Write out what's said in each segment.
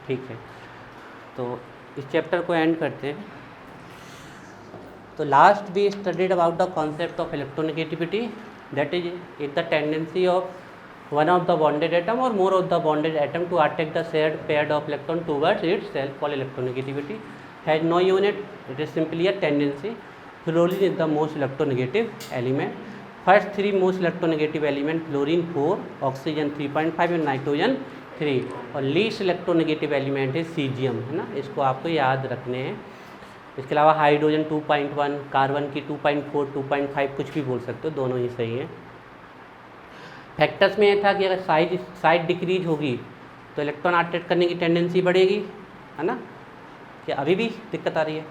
ठीक है, तो इस चैप्टर को एंड करते हैं। तो last we studied about the concept of electronegativity, that is the tendency of one of the bonded atom or more of the bonded atom to attract the shared paired of electron towards itself, called electronegativity. Has no unit, it is simply a tendency. Fluorine is the most electronegative element. First three most electronegative element, fluorine 4, oxygen 3.5 and nitrogen 3, और least electronegative element है cesium, है ना, इसको आपको याद रखने हैं। इसके अलावा हाइड्रोजन 2.1, कार्बन की 2.4, 2.5 कुछ भी बोल सकते हो, दोनों ही सही हैं। फैक्टर्स में ये था कि अगर साइज डिक्रीज होगी तो इलेक्ट्रॉन अट्रैक्ट करने की टेंडेंसी बढ़ेगी, है ना। कि अभी भी दिक्कत आ रही है?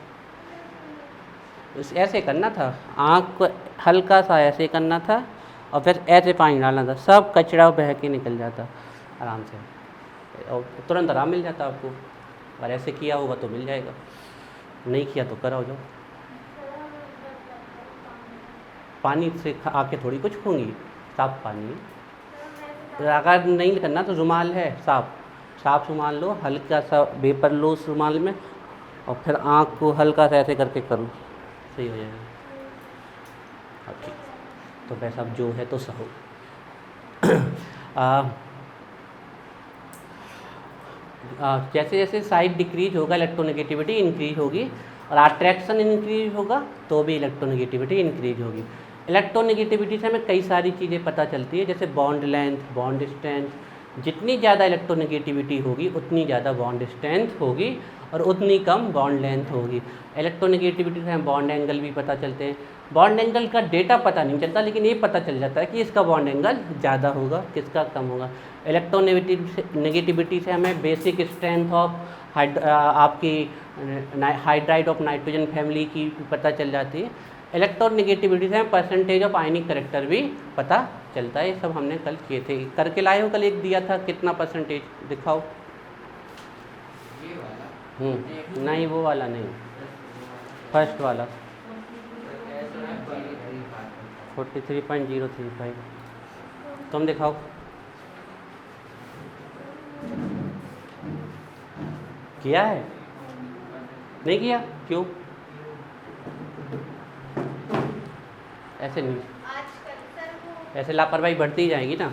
ऐसे करना था, आँख को हल्का सा ऐसे करना था और फिर ऐसे पानी डालना था, सब कचरा बह के निकल जाता आराम से और तुरंत आराम मिल जाता आपको। अगर ऐसे किया होगा तो मिल जाएगा, नहीं किया तो कराओ जाओ। पानी से आके थोड़ी कुछ होंगी, साफ पानी। अगर नहीं करना तो रुमाल है, साफ रुमाल लो, हल्का सा वेपर लो उस रुमाल में और फिर आँख को हल्का सा ऐसे करके करो, सही हो जाएगा। ठीक, तो वैसा अब जो है तो सहो। जैसे जैसे साइड डिक्रीज होगा इलेक्ट्रोनेगेटिविटी इंक्रीज होगी, और अट्रैक्शन इंक्रीज होगा तो भी इलेक्ट्रोनेगेटिविटी इंक्रीज होगी। इलेक्ट्रोनेगेटिविटी से हमें कई सारी चीज़ें पता चलती है, जैसे बॉन्ड लेंथ, बॉन्ड स्ट्रेंथ। जितनी ज़्यादा इलेक्ट्रोनेगेटिविटी होगी उतनी ज़्यादा बॉन्ड स्ट्रेंथ होगी और उतनी कम बॉन्ड लेंथ होगी। इलेक्ट्रोनेगेटिविटी से हम बॉन्ड एंगल भी पता चलते हैं। बॉन्ड एंगल का डेटा पता नहीं चलता, लेकिन ये पता चल जाता है कि इसका बॉन्ड एंगल ज़्यादा होगा, किसका कम होगा। इलेक्ट्रोनेगेटिविटी से हमें बेसिक स्ट्रेंथ ऑफ आपकी हाइड्राइड ऑफ नाइट्रोजन फैमिली की पता चल जाती है। इलेक्ट्रोनेगेटिविटी से परसेंटेज ऑफ आयनिक करेक्टर भी पता चलता है। ये सब हमने कल किए थे, करके लाए हो। कल एक दिया था, कितना परसेंटेज दिखाओ। नहीं वो वाला नहीं, फर्स्ट वाला 43.035। तुम दिखाओ। किया है? नहीं किया? क्यों? ऐसे नहीं, ऐसे लापरवाही बढ़ती ही जाएगी ना,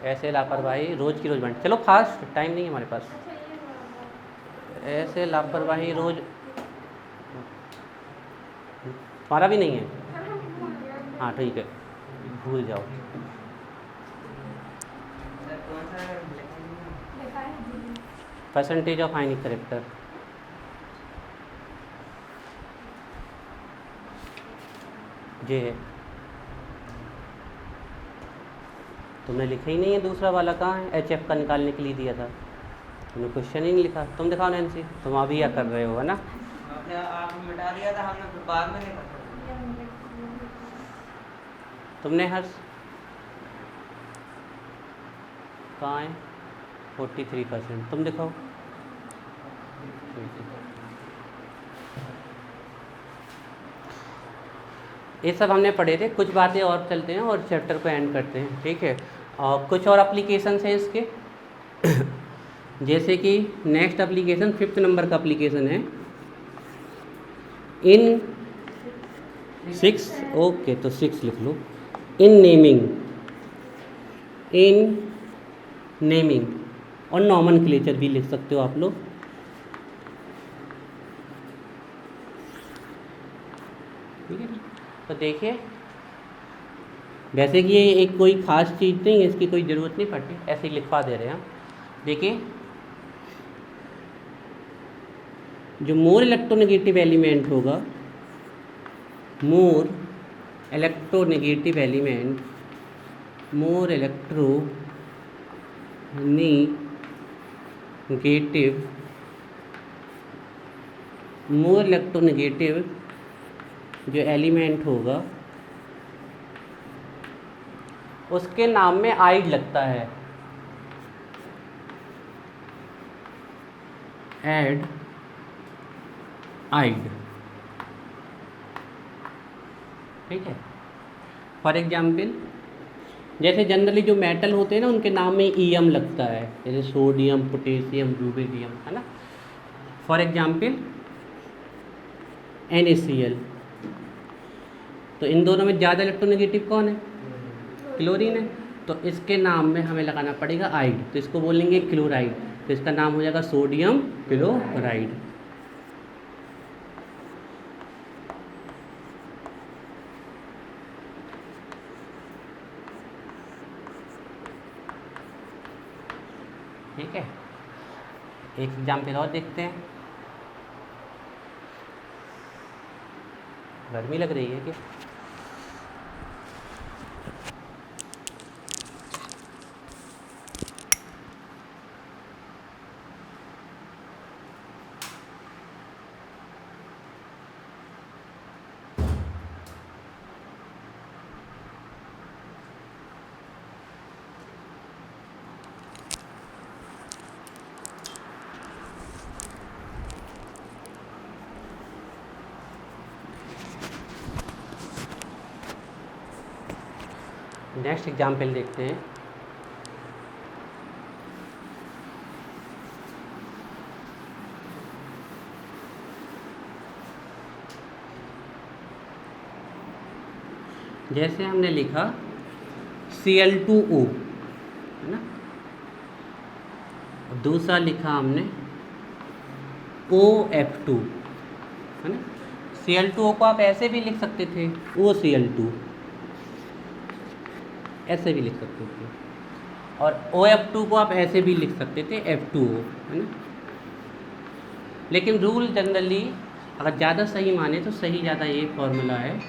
ऐसे लापरवाही रोज़ की रोज़ बढ़। चलो फास्ट, टाइम नहीं है हमारे पास। ऐसे लापरवाही रोज़, हमारा भी नहीं है। हाँ ठीक है, भूल जाओ। परसेंटेज ऑफ आयनिक करेक्टर, ये है। तुमने लिखा ही नहीं है, दूसरा वाला कहाँ है? HF का निकालने के लिए दिया था, तुमने क्वेश्चन ही नहीं लिखा। तुम दिखाओ नैन्सी, तुम अभी क्या कर रहे हो, है ना। आपने मिटा दिया था, हमने फिर बाद में लिखा। तुमने हर्ष कहाँ है? 43%। तुम दिखाओ। ये सब हमने पढ़े थे, कुछ बातें और चलते हैं और चैप्टर को एंड करते हैं, ठीक है। और कुछ और एप्लीकेशंस हैं इसके। जैसे कि नेक्स्ट एप्लीकेशन 5th नंबर का एप्लीकेशन है इन 6, ओके तो 6 लिख लो। इन नेमिंग और नॉमेनक्लेचर भी लिख सकते हो आप लोग। ठीक है, तो देखिए, वैसे कि ये एक कोई ख़ास चीज़ नहीं है, इसकी कोई ज़रूरत नहीं पड़ती, ऐसे ही लिखवा दे रहे हैं हम। देखिए, जो मोर इलेक्ट्रोनेगेटिव एलिमेंट होगा, मोर इलेक्ट्रोनेगेटिव जो एलिमेंट होगा उसके नाम में आइड लगता है। एड आइड, ठीक है। फॉर एग्जाम्पल जैसे जनरली जो मेटल होते हैं ना उनके नाम में ईएम लगता है, जैसे सोडियम, पोटेशियम, रूबिडियम, है ना। फॉर एग्जाम्पल NaCl, तो इन दोनों में ज़्यादा इलेक्ट्रोनेगेटिव कौन है? क्लोरीन है। तो इसके नाम में हमें लगाना पड़ेगा आइड, तो इसको बोलेंगे क्लोराइड, तो इसका नाम हो जाएगा सोडियम क्लोराइड। ठीक है, एक एग्जाम्पल और देखते हैं। गर्मी लग रही है क्या? नेक्स्ट एग्जाम्पल देखते हैं। जैसे हमने लिखा Cl2O, है ना, दूसरा लिखा हमने OF2, है ना। Cl2O को आप ऐसे भी लिख सकते थे OCl2, ऐसे भी लिख सकते थे, और OF2 को आप ऐसे भी लिख सकते थे F2O, है ना। लेकिन रूल जनरली अगर ज़्यादा सही माने तो सही ज़्यादा ये फॉर्मूला है,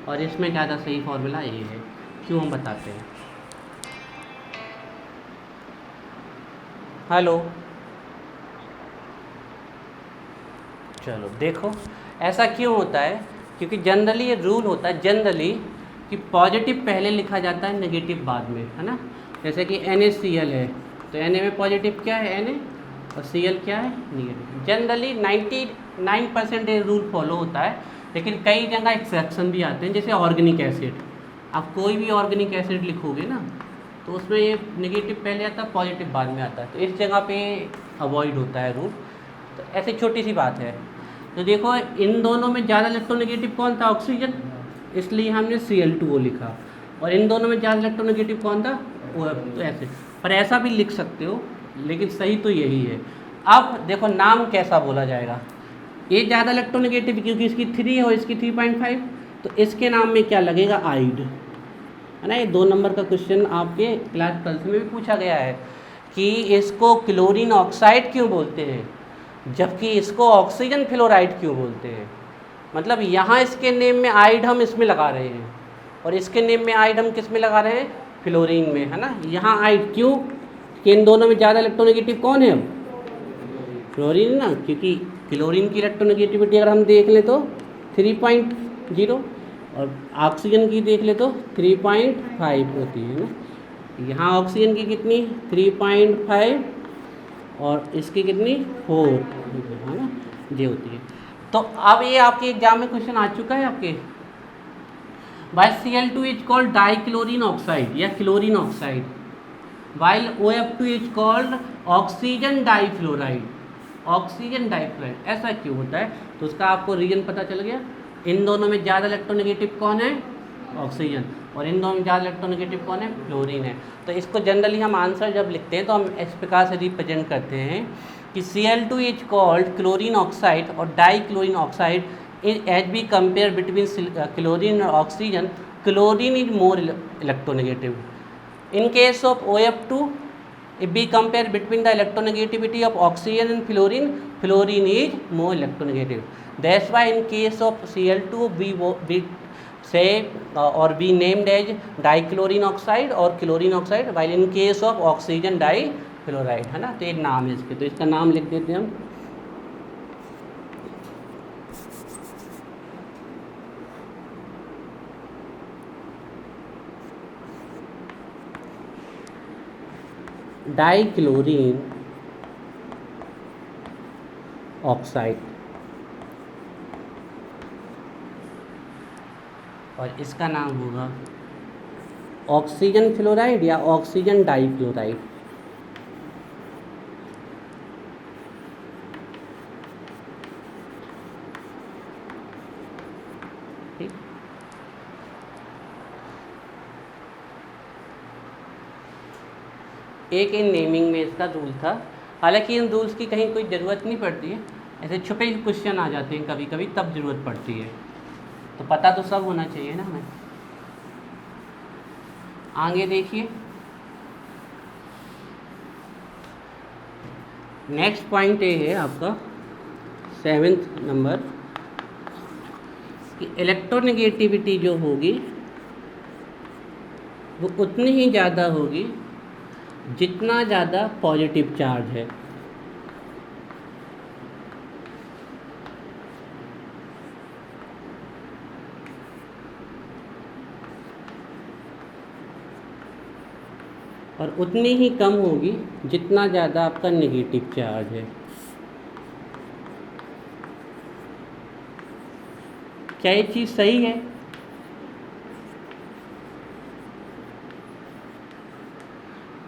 और इसमें ज़्यादा सही फॉर्मूला ये है। क्यों, हम बताते हैं। हेलो, चलो देखो, ऐसा क्यों होता है? क्योंकि जनरली ये रूल होता है जनरली कि पॉजिटिव पहले लिखा जाता है, नेगेटिव बाद में, है ना। जैसे कि NaCl है, तो Na में पॉजिटिव क्या है? Na, और Cl क्या है? नेगेटिव। जनरली 99% ये रूल फॉलो होता है, लेकिन कई जगह एक्सेप्शन भी आते हैं। जैसे ऑर्गेनिक एसिड, आप कोई भी ऑर्गेनिक एसिड लिखोगे ना, तो उसमें ये नेगेटिव पहले आता है, पॉजिटिव बाद में आता है, तो इस जगह पे अवॉइड होता है रूल। तो ऐसी छोटी सी बात है। तो देखो, इन दोनों में ज़्यादा इलेक्ट्रोनेगेटिव कौन था? ऑक्सीजन, इसलिए हमने Cl2O लिखा। और इन दोनों में ज़्यादा इलेक्ट्रोनेगेटिव कौन था? OF, तो ऐसे। पर ऐसा भी लिख सकते हो, लेकिन सही तो यही है। अब देखो नाम कैसा बोला जाएगा। ये ज़्यादा इलेक्ट्रोनेगेटिव क्योंकि इसकी 3 है और इसकी 3.5, तो इसके नाम में क्या लगेगा? आइड, है ना। ये 2 नंबर का क्वेश्चन आपके क्लास 12 में भी पूछा गया है कि इसको क्लोरीन ऑक्साइड क्यों बोलते हैं, जबकि इसको ऑक्सीजन फ्लोराइड क्यों बोलते हैं। मतलब यहाँ इसके नेम में आइड हम इसमें लगा रहे हैं, और इसके नेम में आइड हम किस में लगा रहे हैं? फ्लोरीन में, है ना। यहाँ आइड क्यों? कि इन दोनों में ज़्यादा इलेक्ट्रोनेगेटिव कौन है? अब फ्लोरीन ना, क्योंकि क्लोरीन की इलेक्ट्रोनेगेटिविटी अगर हम देख लें तो 3.0, और ऑक्सीजन की देख ले तो 3.5 होती है ना। यहाँ ऑक्सीजन की कितनी? 3.5, और इसकी कितनी? 4, है ना, ये होती है। तो अब ये आपके एग्जाम में क्वेश्चन आ चुका है आपके। While Cl2 is called dichlorine oxide या chlorine oxide, while OF2 is called oxygen difluoride, oxygen difluoride. ऐसा क्यों होता है? तो उसका आपको रीजन पता चल गया। इन दोनों में ज़्यादा इलेक्ट्रोनेगेटिव कौन है? ऑक्सीजन, और इन दोनों में ज़्यादा इलेक्ट्रोनेगेटिव कौन है? फ्लोरीन है। तो इसको जनरली हम आंसर जब लिखते हैं तो हम इस प्रकार से रिप्रेजेंट करते हैं कि Cl2 is called chlorine oxide और dichlorine oxide as we compare between chlorine और oxygen, chlorine is more electronegative. In case of OF2, if we compare between the electronegativity of oxygen and fluorine, fluorine is more electronegative. That's why in case of Cl2 we say or we named as dichlorine oxide or chlorine oxide, while in case of oxygen difluoride, है ना। तो एक नाम है इसके, तो इसका नाम लिख देते हैं हम। डाइक्लोरीन ऑक्साइड, और इसका नाम होगा ऑक्सीजन फ्लोराइड या ऑक्सीजन डाइफ्लोराइड। ठीक, एक इन नेमिंग में इसका रूल था। हालांकि इन रूल्स की कहीं कोई ज़रूरत नहीं पड़ती है, ऐसे छुपे क्वेश्चन आ जाते हैं कभी कभी, तब ज़रूरत पड़ती है। तो पता तो सब होना चाहिए ना हमें। आगे देखिए, नेक्स्ट पॉइंट ये है आपका 7th नंबर कि इलेक्ट्रोनेगेटिविटी जो होगी वो उतनी ही ज़्यादा होगी जितना ज़्यादा पॉजिटिव चार्ज है। और उतनी ही कम होगी जितना ज़्यादा आपका नेगेटिव चार्ज है। क्या ये चीज़ सही है?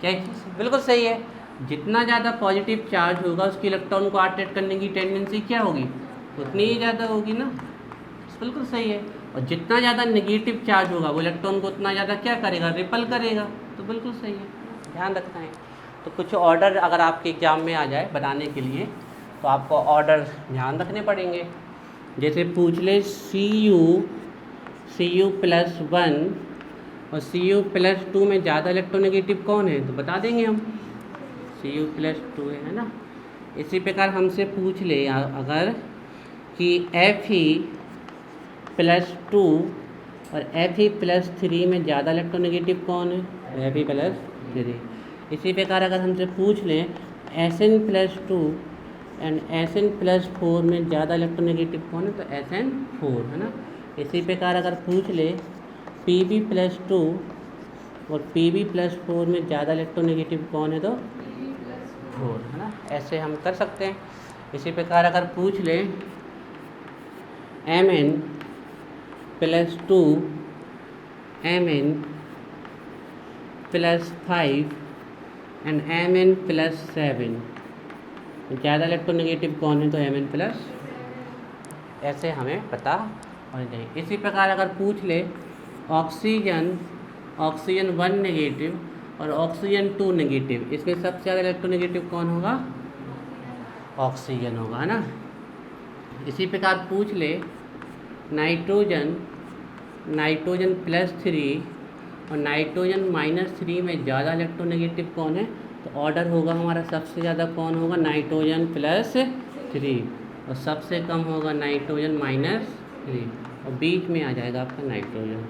क्या ये चीज़ बिल्कुल सही है। जितना ज़्यादा पॉजिटिव चार्ज होगा उसकी इलेक्ट्रॉन को अट्रैक्ट करने की टेंडेंसी क्या होगी, उतनी ही ज़्यादा होगी ना। बिल्कुल सही है। और जितना ज़्यादा नेगेटिव चार्ज होगा वो इलेक्ट्रॉन को उतना ज़्यादा क्या करेगा, रिपल करेगा। तो बिल्कुल सही है, ध्यान रखना है। तो कुछ ऑर्डर अगर आपके एग्ज़ाम में आ जाए बनाने के लिए तो आपको ऑर्डर ध्यान रखने पड़ेंगे। जैसे पूछ ले Cu+1 और Cu+2 में ज़्यादा इलेक्ट्रोनेगेटिव कौन है, तो बता देंगे हम Cu+2 है ना। इसी प्रकार हमसे पूछ ले अगर कि Fe+2 और Fe+3 में ज़्यादा इलेक्ट्रोनेगेटिव कौन है, Fe+3। इसी प्रकार अगर हमसे पूछ लें Sn+2 एंड Sn+4 में ज़्यादा इलेक्ट्रोनेगेटिव कौन है, तो Sn4 है ना। इसी प्रकार अगर पूछ ले Pb+2 और Pb+4 में ज़्यादा इलेक्ट्रोनेगेटिव कौन है, तो 4 है ना। ऐसे हम कर सकते हैं। इसी प्रकार अगर पूछ ले Mn+2 Mn+5 एंड Mn+7 ज़्यादा इलेक्ट्रोनेगेटिव कौन है, तो Mn+, ऐसे हमें पता होना चाहिए। इसी प्रकार अगर पूछ ले ऑक्सीजन 1 नेगेटिव और ऑक्सीजन 2 नेगेटिव, इसमें सबसे ज़्यादा इलेक्ट्रोनेगेटिव कौन होगा, ऑक्सीजन होगा, है ना। इसी प्रकार पूछ ले नाइट्रोजन +3 और नाइट्रोजन -3 में ज़्यादा इलेक्ट्रोनेगेटिव कौन है, तो ऑर्डर होगा हमारा सबसे ज़्यादा कौन होगा, नाइट्रोजन +3 और सबसे कम होगा नाइट्रोजन -3 और बीच में आ जाएगा आपका नाइट्रोजन।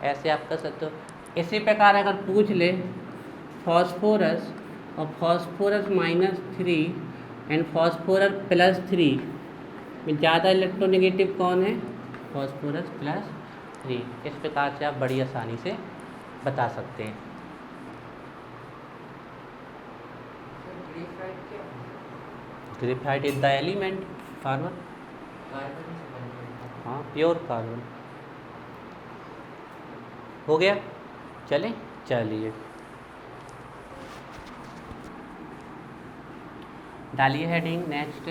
ऐसे आप कर सकते हो। इसी प्रकार अगर पूछ ले फॉस्फोरस और फॉस्फोरस -3 एंड फॉस्फोरस +3 में ज़्यादा इलेक्ट्रोनेगेटिव कौन है, फॉस्फोरस +3। इस प्रकार से आप बड़ी आसानी से बता सकते हैं। Graphite is the element, carbon, हाँ प्योर कार्बन। हो गया, चलिए डालिए heading next.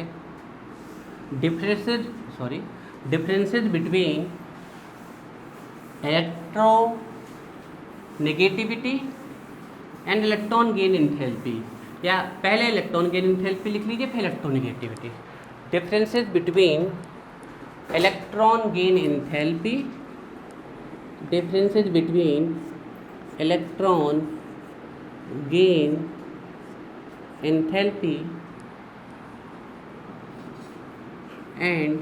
Differences between electronegativity and electron gain enthalpy, या पहले इलेक्ट्रॉन गेन एंथैल्पी लिख लीजिए फिर electronegativity. Differences between electron gain enthalpy, differences between electron gain enthalpy and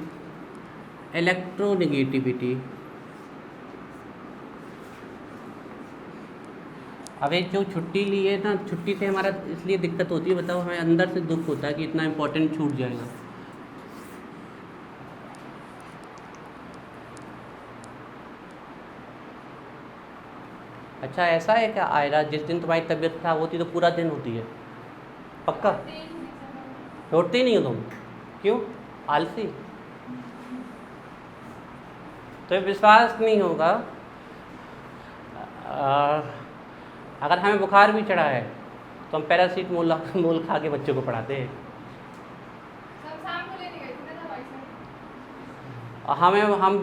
electronegativity। अब एक जो छुट्टी ली है ना, छुट्टी से हमारा इसलिए दिक्कत होती है, बताओ, हमें अंदर से दुख होता है कि इतना इम्पोर्टेंट छूट जाएगा। अच्छा ऐसा है क्या आयरा, जिस दिन तुम्हारी तबीयत खराब होती है तो पूरा दिन होती है, पक्का लौटती नहीं हो तुम, क्यों, आलसी, तो विश्वास नहीं होगा। अगर हमें बुखार भी चढ़ा है तो हम पैरासीटामोल मोल खा के बच्चों को पढ़ाते हैं। और हम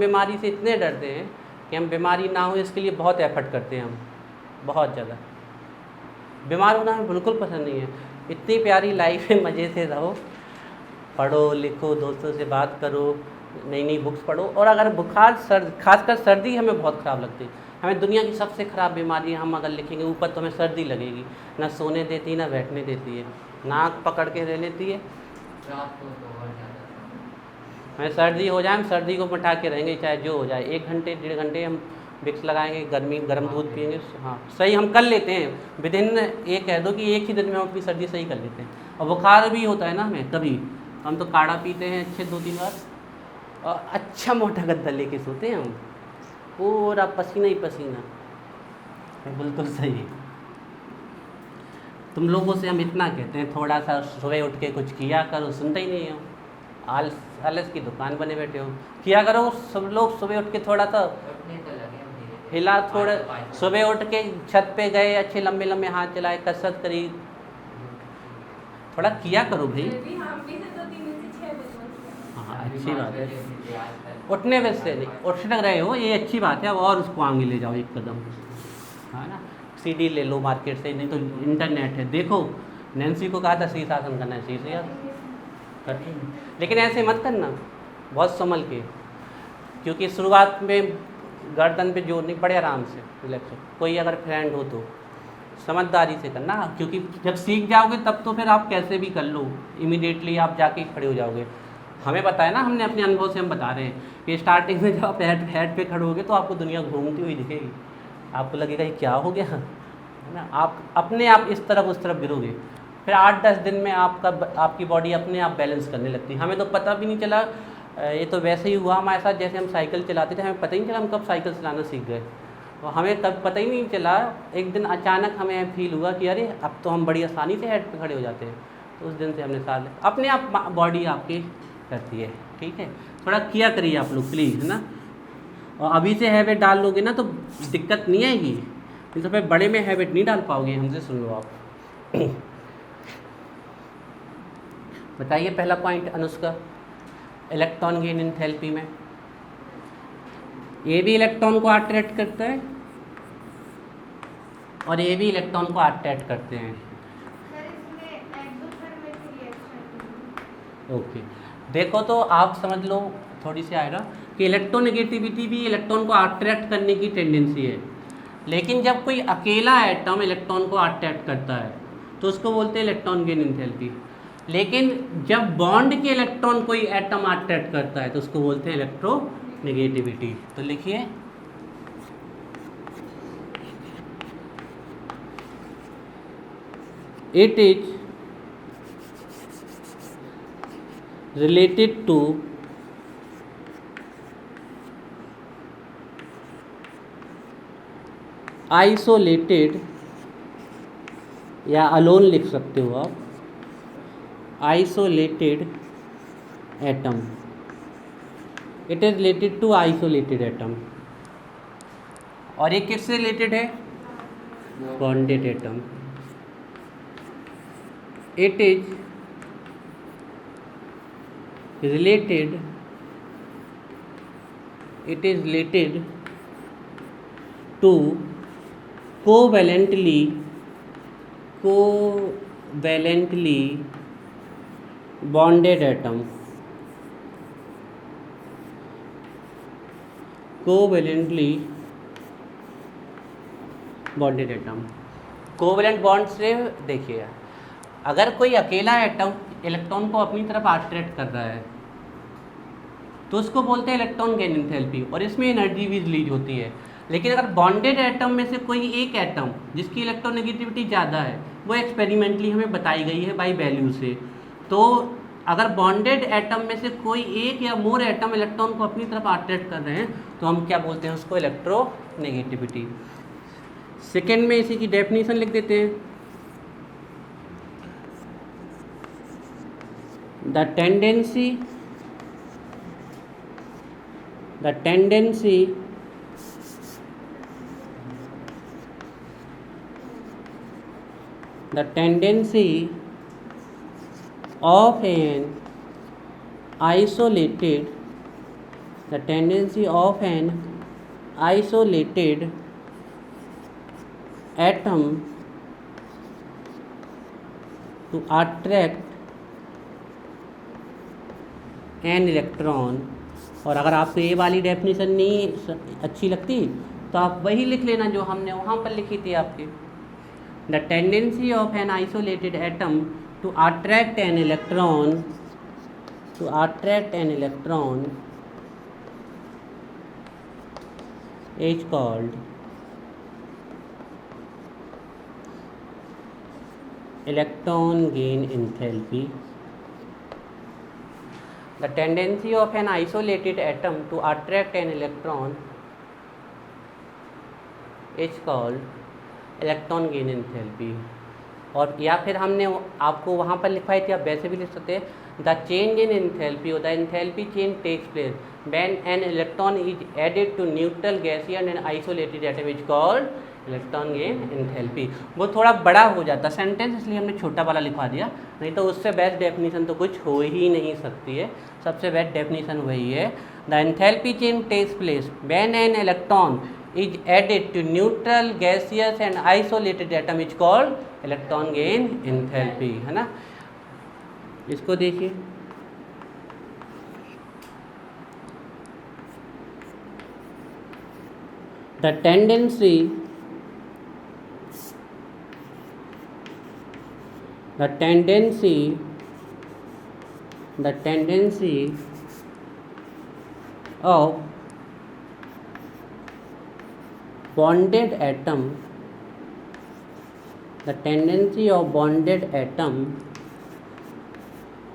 बीमारी से इतने डरते हैं कि हम बीमारी ना हो इसके लिए बहुत एफर्ट करते हैं, हम बहुत ज़्यादा। बीमार होना हमें बिल्कुल पसंद नहीं है। इतनी प्यारी लाइफ है, मज़े से रहो, पढ़ो लिखो, दोस्तों से बात करो, नई नई बुक्स पढ़ो। और अगर बुखार खासकर सर्दी हमें बहुत ख़राब लगती है। हमें दुनिया की सबसे ख़राब बीमारी हम अगर लिखेंगे ऊपर तो हमें सर्दी लगेगी, ना सोने देती ना बैठने देती है, नाक पकड़ के रह लेती है। हमें सर्दी हो जाए हम सर्दी को मिटा के रहेंगे चाहे जो हो जाए। 1 घंटे 1.5 घंटे हम विक्स लगाएंगे, गर्म दूध पिएंगे। हाँ सही हम कर लेते हैं, विदिन ये कह दो कि 1 ही दिन में हम अपनी सर्दी सही कर लेते हैं। और बुखार भी होता है ना हमें कभी, हम तो काढ़ा पीते हैं अच्छे 2-3 बार और अच्छा मोटा गद्दा लेके सोते हैं हम, पूरा पसीना ही पसीना। बिल्कुल सही। तुम लोगों से हम इतना कहते हैं थोड़ा सा सुबह उठ के कुछ किया करो, सुनते ही नहीं हो। आलस की दुकान बने बैठे हो। किया करो सब लोग, सुबह उठ के थोड़ा सा हिला, थोड़ा सुबह उठ के छत पे गए, अच्छे लंबे लंबे हाथ चलाए, कसरत करी, थोड़ा किया करो भाई। हाँ अच्छी बात है, उठने वैसे नहीं उठ लग रहे हो, ये अच्छी बात है। और उसको आगे ले जाओ 1 कदम, है ना। सीडी ले लो मार्केट से, नहीं तो इंटरनेट है, देखो। नैन्सी को कहा था शीर्षासन करना है, करती है। लेकिन ऐसे मत करना, बहुत संभल के, क्योंकि शुरुआत में गर्दन पे जोर नहीं पड़े, आराम से रिलैक्स। कोई अगर फ्रेंड हो तो समझदारी से करना, क्योंकि जब सीख जाओगे तब तो फिर आप कैसे भी कर लो, इमीडिएटली आप जाके खड़े हो जाओगे। हमें पता है ना, हमने अपने अनुभव से हम बता रहे हैं कि स्टार्टिंग में जब आप हेड पे खड़े होगे तो आपको दुनिया घूमती हुई दिखेगी, आपको लगेगा ये क्या हो गया, है ना। आप अपने आप इस तरफ उस तरफ गिरोगे, फिर 8-10 दिन में आपकी बॉडी अपने आप बैलेंस करने लगती है। हमें तो पता भी नहीं चला, ये तो वैसे ही हुआ हमारे साथ, जैसे हम साइकिल चलाते थे, हमें पता ही नहीं चला हम कब साइकिल चलाना सीख गए। और हमें तब पता ही नहीं चला, एक दिन अचानक हमें फील हुआ कि अरे अब तो हम बड़ी आसानी से हेड पे खड़े हो जाते हैं। तो उस दिन से हमने अपने आप बॉडी आपकी करती है, ठीक है। थोड़ा किया करिए आप लोग प्लीज़, है ना। और अभी से हैबिट डाल लोगे ना तो दिक्कत नहीं आएगी, नहीं तो फिर बड़े में हैबिट नहीं डाल पाओगे। हमसे सुन लो आप। बताइए पहला point Anushka, electron gain enthalpy में ये भी इलेक्ट्रॉन को अट्रैक्ट करता है और ये भी इलेक्ट्रॉन को अट्रैक्ट करते हैं। ओके देखो तो आप समझ लो थोड़ी सी आएगा कि इलेक्ट्रोनेगेटिविटी भी इलेक्ट्रॉन को अट्रैक्ट करने की टेंडेंसी है। लेकिन जब कोई अकेला एटम इलेक्ट्रॉन को अट्रैक्ट करता है तो उसको बोलते हैं इलेक्ट्रॉन गेन एंथैल्पी। लेकिन जब बॉन्ड के इलेक्ट्रॉन कोई एटम अट्रैक्ट करता है तो उसको बोलते हैं इलेक्ट्रोनेगेटिविटी। तो लिखिए it is related to isolated या अलोन लिख सकते हो आप, isolated atom. It is related to isolated atom. और ये किससे रिलेटेड है? Bonded atom. It is related to covalently bonded atom। covalently bonded atom। Covalent bond से देखिए, अगर कोई अकेला एटम इलेक्ट्रॉन को अपनी तरफ अट्रैक्ट कर रहा है तो उसको बोलते हैं इलेक्ट्रॉन गेन एंथैल्पी और इसमें एनर्जी भी रिलीज होती है। लेकिन अगर बॉन्डेड एटम में से कोई एक एटम जिसकी इलेक्ट्रोनेगेटिविटी ज़्यादा है, वो एक्सपेरिमेंटली हमें बताई गई है बाई वैल्यू से, तो अगर बॉन्डेड एटम में से कोई एक या मोर एटम इलेक्ट्रॉन को अपनी तरफ अट्रैक्ट कर रहे हैं तो हम क्या बोलते हैं उसको? इलेक्ट्रोनेगेटिविटी। सेकेंड में इसी की डेफिनेशन लिख देते हैं। The tendency the tendency of an isolated atom to attract an electron। और अगर आपको ये वाली डेफिनेशन नहीं अच्छी लगती तो आप वही लिख लेना जो हमने वहाँ पर लिखी थी आपकी। The tendency of an isolated atom to attract an electron is called electron gain enthalpy। The tendency of an isolated atom to attract an electron is called electron gain enthalpy। और या फिर हमने आपको वहाँ पर लिखवाई थी, आप वैसे भी लिख सकते हैं, द चेंज इन एंथैल्पी और the enthalpy change takes place when an electron is added to neutral gaseous and isolated atom is called electron gain enthalpy. वो थोड़ा बड़ा हो जाता सेंटेंस, इसलिए हमने छोटा वाला लिखवा दिया, नहीं तो उससे बेस्ट डेफिनेशन तो कुछ हो ही नहीं सकती है। सबसे बेस्ट डेफिनेशन वही है, the enthalpy change takes place when an electron is added to neutral gaseous and isolated atom is called electron gain enthalpy, है ना। इसको देखिए, the tendency of bonded atom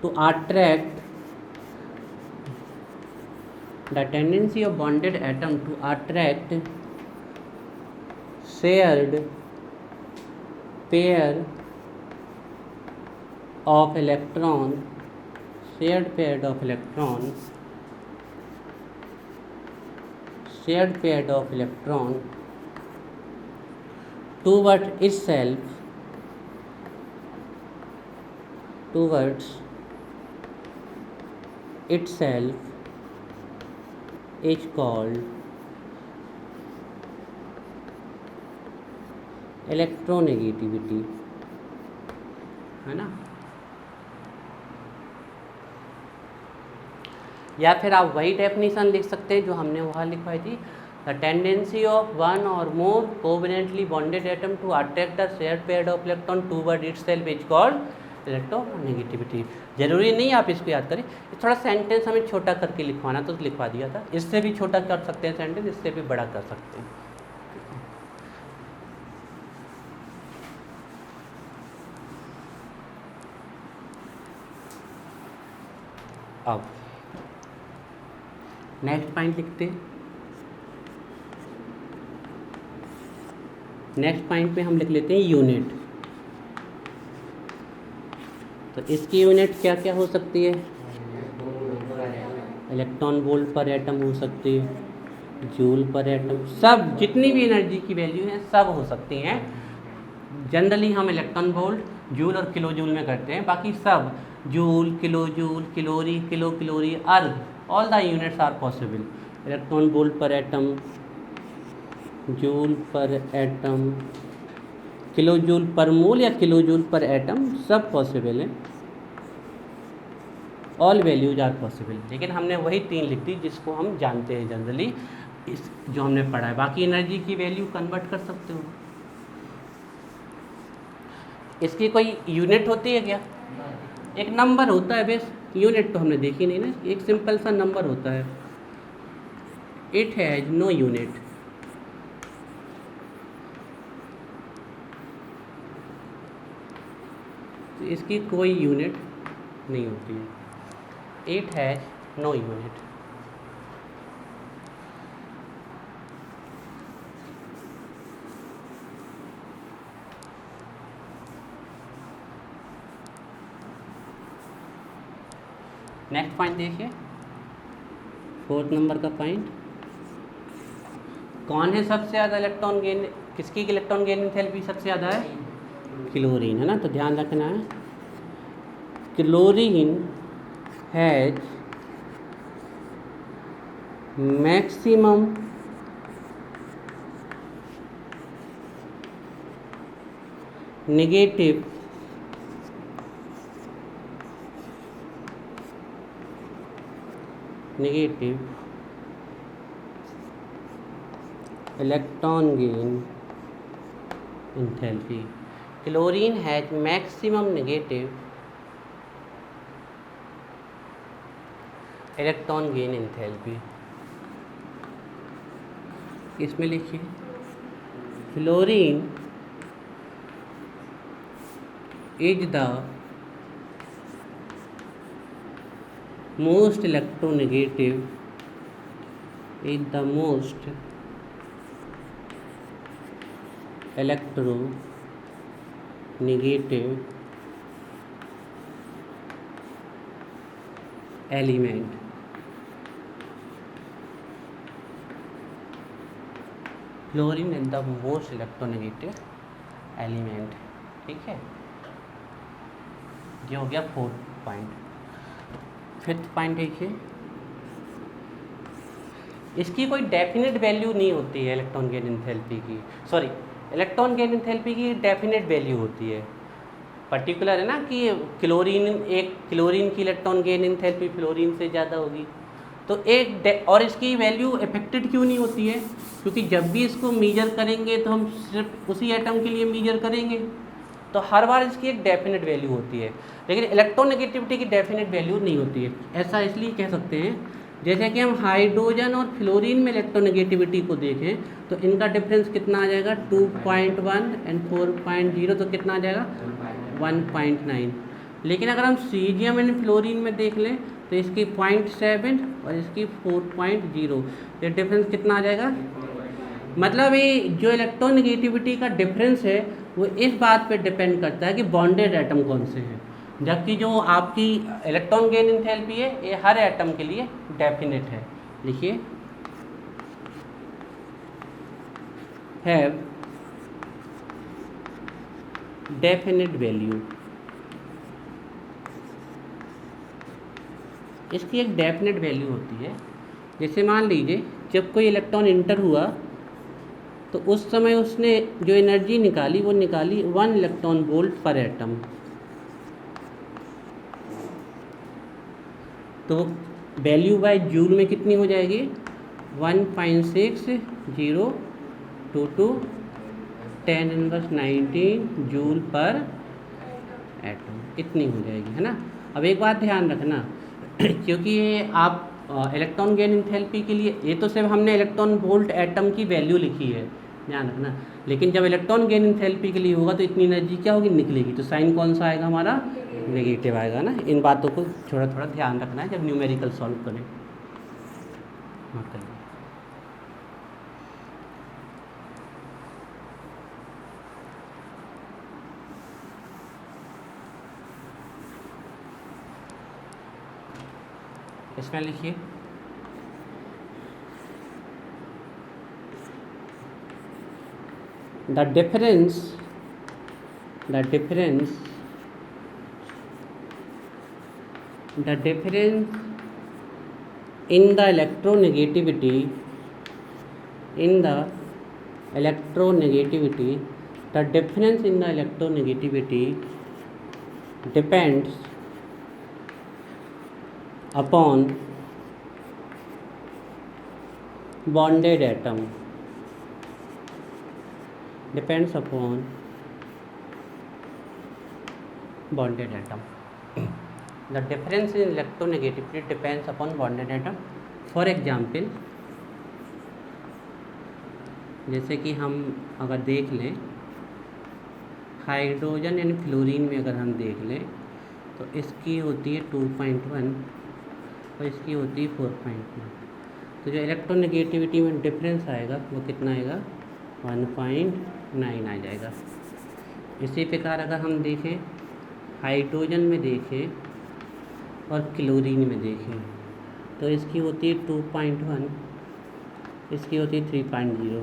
to attract shared pair of electron towards itself is called electronegativity, है ना। या फिर आप वही डेफिनेशन लिख सकते हैं जो हमने वहाँ लिखवाई थी, द टेंडेंसी ऑफ वन और more covalently bonded atom to attract the shared pair of electron toward itself is called electronegativity. जरूरी नहीं आप इसको याद करें, थोड़ा सेंटेंस हमें छोटा करके लिखवाना तो लिखवा दिया था, इससे भी छोटा कर सकते हैं सेंटेंस, इससे भी बड़ा कर सकते हैं। अब नेक्स्ट पॉइंट लिखते हैं। नेक्स्ट पॉइंट पे हम लिख लेते हैं यूनिट। तो इसकी यूनिट क्या क्या हो सकती है, इलेक्ट्रॉन वोल्ट पर एटम हो सकती है, जूल पर एटम, सब जितनी भी एनर्जी की वैल्यू है सब हो सकती हैं। जनरली हम इलेक्ट्रॉन वोल्ट, जूल और किलो जूल में करते हैं, बाकी सब joule, kilo joule, calorie, kilo calorie, erg, all the units are possible. Electron volt per atom, joule per atom, kilo joule per mole या किलो जूल पर एटम, सब possible है, all values are possible. लेकिन हमने वही 3 लिख दी जिसको हम जानते हैं जनरली, इस जो हमने पढ़ा है। बाकी एनर्जी की वैल्यू कन्वर्ट कर सकते हो। इसकी कोई यूनिट होती है क्या, एक नंबर होता है बस, यूनिट तो हमने देखी नहीं ना, एक सिंपल सा नंबर होता है। It has no unit. तो इसकी कोई यूनिट नहीं होती है, it has no unit. Next point देखिए, 4th नंबर का पॉइंट, कौन है सबसे ज़्यादा इलेक्ट्रॉन गेन, किसकी इलेक्ट्रॉन गेन एंथैल्पी सबसे ज़्यादा है, क्लोरीन, है ना। तो ध्यान रखना है, chlorine has maximum negative electron gain enthalpy. Chlorine has maximum negative electron gain enthalpy. इसमें लिखिए, fluorine is the most electronegative element। Fluorine is the most electronegative element. ठीक है, ये हो गया 4th पॉइंट। 5th पॉइंट देखिए, इसकी कोई डेफिनेट वैल्यू नहीं होती है इलेक्ट्रॉन गेन एंथैल्पी की। सॉरी, इलेक्ट्रॉन गेन एंथैल्पी की डेफिनेट वैल्यू होती है। पर्टिकुलर है ना कि क्लोरीन की इलेक्ट्रॉन गेन एंथैल्पी फ्लोरीन से ज़्यादा होगी, तो और इसकी वैल्यू अफेक्टेड क्यों नहीं होती है? क्योंकि जब भी इसको मेजर करेंगे तो हम सिर्फ उसी एटम के लिए मेजर करेंगे, तो हर बार इसकी एक डेफिनेट वैल्यू होती है। लेकिन इलेक्ट्रोनेगेटिविटी की डेफिनेट वैल्यू नहीं होती है। ऐसा इसलिए कह सकते हैं, जैसे कि हम हाइड्रोजन और फ्लोरीन में इलेक्ट्रोनेगेटिविटी को देखें तो इनका डिफरेंस कितना आ जाएगा, 2.1 एंड 4.0, तो कितना आ जाएगा 1.9। लेकिन अगर हम सीजियम एंड फ्लोरीन में देख लें तो इसकी 0.7 और इसकी 4.0, तो डिफरेंस कितना आ जाएगा। मतलब ये जो इलेक्ट्रोनेगेटिविटी का डिफरेंस है वो इस बात पे डिपेंड करता है कि बॉन्डेड एटम कौन से हैं, जबकि जो आपकी इलेक्ट्रॉन गेन एंथैल्पी है ये हर एटम के लिए डेफिनेट है। लिखिए, हैव डेफिनेट वैल्यू। इसकी एक डेफिनेट वैल्यू होती है। जैसे मान लीजिए जब कोई इलेक्ट्रॉन इंटर हुआ तो उस समय उसने जो एनर्जी निकाली वो निकाली 1 इलेक्ट्रॉन वोल्ट पर एटम। तो वैल्यू बाय जूल में कितनी हो जाएगी, 1.6022 10⁻19 जूल पर एटम, इतनी हो जाएगी, है ना। अब एक बात ध्यान रखना, क्योंकि ये आप इलेक्ट्रॉन गेन एंथैल्पी के लिए ये तो सिर्फ हमने इलेक्ट्रॉन वोल्ट एटम की वैल्यू लिखी है, ध्यान रखना। लेकिन जब इलेक्ट्रॉन गेन एंथैल्पी के लिए होगा तो इतनी एनर्जी क्या होगी, निकलेगी। तो साइन कौन सा आएगा हमारा, नेगेटिव आएगा ना। इन बातों को थोड़ा थोड़ा ध्यान रखना है जब न्यूमेरिकल सॉल्व करें। नोट करिए। इसमें लिखिए, the difference in the electronegativity depends upon bonded atom। depends upon bonded atom। The difference in electronegativity depends upon bonded atom। For example, जैसे कि हम अगर देख लें हाइड्रोजन यानी फ्लोरीन में अगर हम देख लें तो इसकी होती है 2.1 और इसकी होती है 4.1। तो जो इलेक्ट्रोनेगेटिविटी में डिफरेंस आएगा वो कितना आएगा, 1.9 आ जाएगा। इसी प्रकार अगर हम देखें हाइड्रोजन में देखें और क्लोरीन में देखें तो इसकी होती है 2.1, इसकी होती है 3.0।